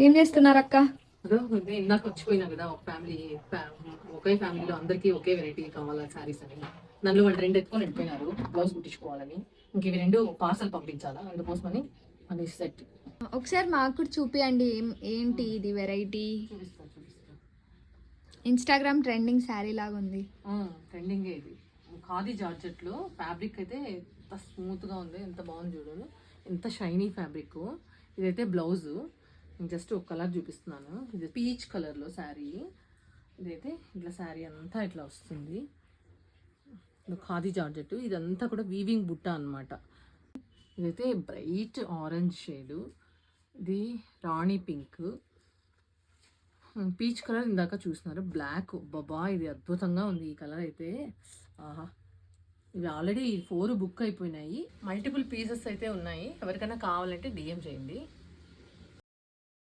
ఏం చేస్తున్నారు అక్క? ఇందాక వచ్చిపోయినా కదా ఒక ఒకే ఫ్యామిలీలో అందరికీ ఒకే వెరైటీ కావాలా శారీస్ అని నన్ను వాళ్ళు 2 ఎత్తుకొని వెళ్ళిపోయినారు బ్లౌజ్ కుట్టించుకోవాలని. ఇంక ఇవి 2 పార్సల్ పంపించాలా, అందుకోసమని అది సెట్. ఒకసారి మాకు కూడా చూపియండి. ఏంటి ఇది వెరైటీ? చూపిస్తా. ఇన్స్టాగ్రామ్ ట్రెండింగ్ శారీ లాగా ఉంది. ట్రెండింగే ఇది. ఖాదీ జార్జెట్లో ఫ్యాబ్రిక్ అయితే ఎంత స్మూత్గా ఉంది, ఎంత బాగుంది చూడు, ఎంత షైనీ ఫ్యాబ్రిక్. ఇదైతే బ్లౌజు, జస్ట్ ఒక కలర్ చూపిస్తున్నాను. ఇది పీచ్ కలర్లో శారీ. ఇదైతే ఇట్లా శారీ అంతా ఇట్లా వస్తుంది. ఖాదీ జార్జెట్, ఇదంతా కూడా వీవింగ్ బుట్ట అనమాట. ఇదైతే బ్రైట్ ఆరెంజ్ షేడు, ఇది రాణి పింక్, పీచ్ కలర్ ఇందాక చూస్తున్నారు, బ్లాక్. బాబా ఇది అద్భుతంగా ఉంది ఈ కలర్ అయితే. ఆహా, ఇవి ఆల్రెడీ 4 బుక్ అయిపోయినాయి. మల్టిపుల్ పీసెస్ అయితే ఉన్నాయి. ఎవరికైనా కావాలంటే డిఎం చేయండి.